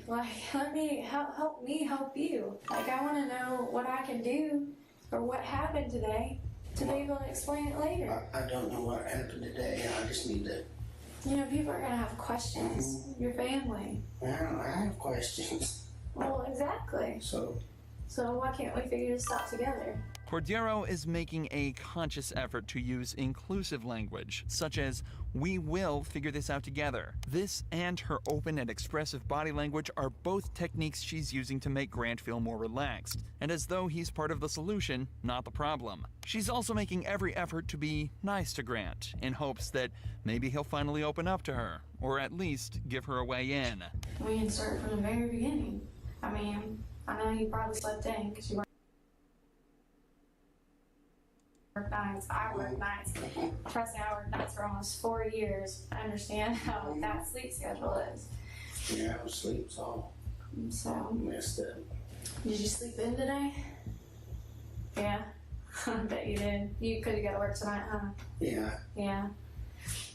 Like, let me help me help you. Like, I want to know what I can do or what happened today to be able to explain it later. I don't know what happened today. I just need to. You know, people are gonna have questions. Your family. I have questions. Well, exactly. So why can't we figure this out together? Cordero is making a conscious effort to use inclusive language, such as, "We will figure this out together." This and her open and expressive body language are both techniques she's using to make Grant feel more relaxed, and as though he's part of the solution, not the problem. She's also making every effort to be nice to Grant, in hopes that maybe he'll finally open up to her, or at least give her a way in. We can start from the very beginning. I mean, I know you probably slept in because you work nights. I work nights. Trust me, I worked nights for almost 4 years. I understand how that sleep schedule is. yeah, sleep's all So, messed up. did you sleep in today? Yeah, I bet you did. You could have got to work tonight, huh? Yeah, Yeah.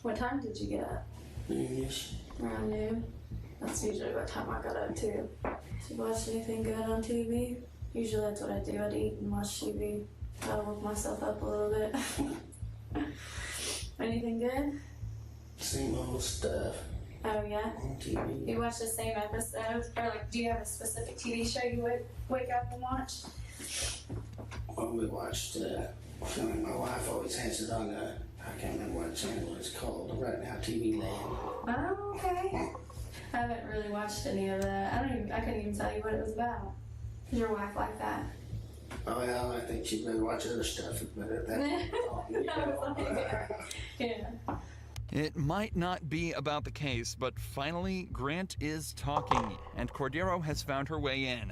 What time did you get up? noonish. Around noon. That's usually what time I got up too. Did you watch anything good on TV? Usually that's what I do. I'd eat and watch TV. I'll work myself up a little bit. Anything good? Same old stuff Oh yeah? on TV. You watch the same episodes? Or like, do you have a specific TV show you would wake up and watch? Well, we watched. My wife always has it on. I can't remember what channel it's called. Right Now TV Land. Oh, okay. I haven't really watched any of that. I couldn't even tell you what it was about. Does your wife like that? Oh well, I think she'd better watch other stuff. But Yeah. It might not be about the case, but finally, Grant is talking, and Cordero has found her way in.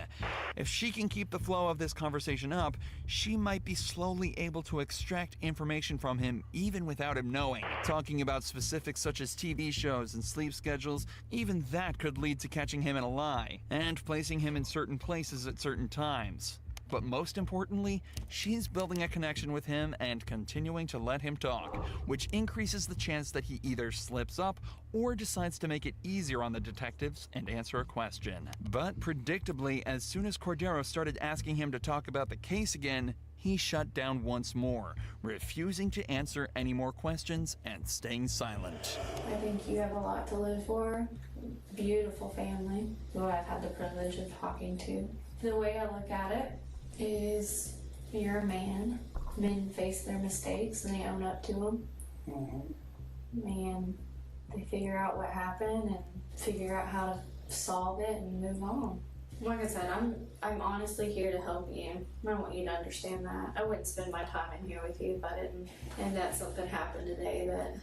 If she can keep the flow of this conversation up, she might be slowly able to extract information from him even without him knowing. Talking about specifics such as TV shows and sleep schedules, even that could lead to catching him in a lie, and placing him in certain places at certain times. But most importantly, she's building a connection with him and continuing to let him talk, which increases the chance that he either slips up or decides to make it easier on the detectives and answer a question. But predictably, as soon as Cordero started asking him to talk about the case again, he shut down once more, refusing to answer any more questions and staying silent. I think you have a lot to live for. Beautiful family, who I've had the privilege of talking to. The way I look at it is you're a man. Men face their mistakes and they own up to them. And they figure out what happened and figure out how to solve it and move on. Like I said, I'm honestly here to help you. I want you to understand that. I wouldn't spend my time in here with you if I didn't. And that something happened today that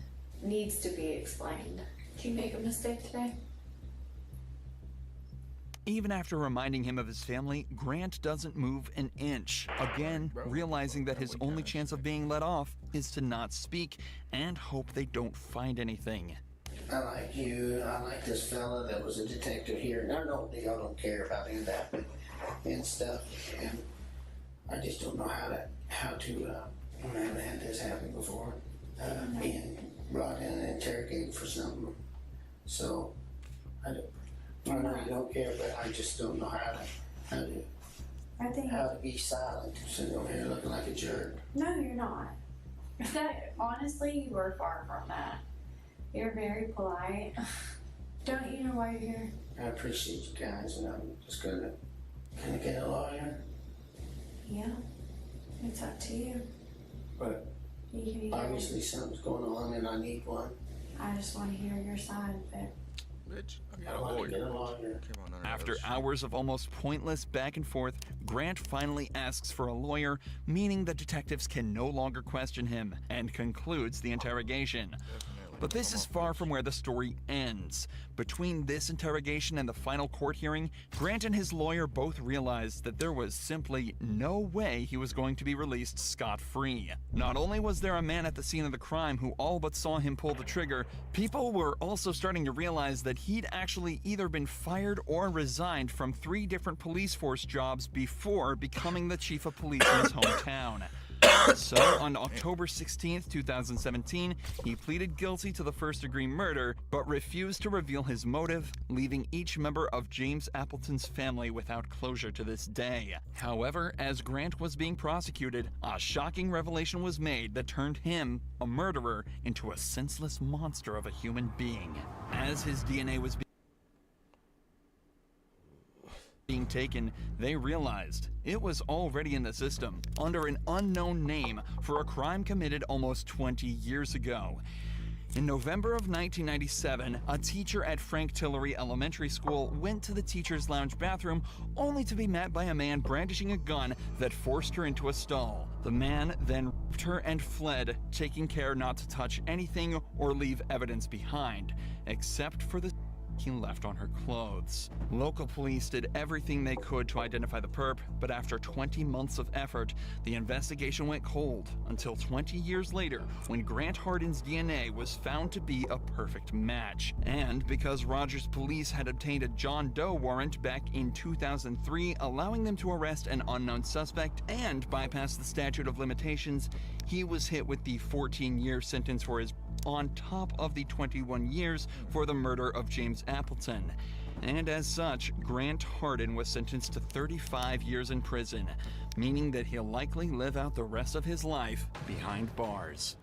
needs to be explained. Did you make a mistake today? Even after reminding him of his family, Grant doesn't move an inch. Again, realizing that his only chance of being let off is to not speak and hope they don't find anything. I like you. I like this fella that was a detective here. And I don't care about any of that and stuff. And I just don't know how to I haven't had this happen before. Being brought in and interrogated for something. So I really don't care, but I just don't know how to be silent. Sitting over here looking like a jerk. No, you're not. Honestly, you are far from that. You're very polite. Don't you know why you're here? I appreciate you guys, and I'm just gonna get a lawyer. Yeah, it's up to you. But You can either- obviously something's going on, and I need one. I just want to hear your side of it. Bitch, I I got a want to lawyer. get a lawyer. Came on none of After those. hours of almost pointless back and forth, Grant finally asks for a lawyer, meaning the detectives can no longer question him, and concludes the interrogation. Definitely. But this is far from where the story ends. Between this interrogation and the final court hearing, Grant and his lawyer both realized that there was simply no way he was going to be released scot-free. Not only was there a man at the scene of the crime who all but saw him pull the trigger, people were also starting to realize that he'd actually either been fired or resigned from 3 different police force jobs before becoming the chief of police in his hometown. So, on October 16th, 2017, he pleaded guilty to the first-degree murder, but refused to reveal his motive, leaving each member of James Appleton's family without closure to this day. However, as Grant was being prosecuted, a shocking revelation was made that turned him, a murderer, into a senseless monster of a human being. As his DNA was being taken, they realized it was already in the system under an unknown name for a crime committed almost 20 years ago. In November of 1997, a teacher at Frank Tillery Elementary School went to the teacher's lounge bathroom only to be met by a man brandishing a gun that forced her into a stall. The man then raped her and fled, taking care not to touch anything or leave evidence behind, except for the he left on her clothes. Local police did everything they could to identify the perp, but after 20 months of effort, the investigation went cold until 20 years later when Grant Hardin's DNA was found to be a perfect match. And because Rogers police had obtained a John Doe warrant back in 2003, allowing them to arrest an unknown suspect and bypass the statute of limitations, he was hit with the 14-year sentence for his on top of the 21 years for the murder of James Appleton. And as such, Grant Hardin was sentenced to 35 years in prison, meaning that he'll likely live out the rest of his life behind bars.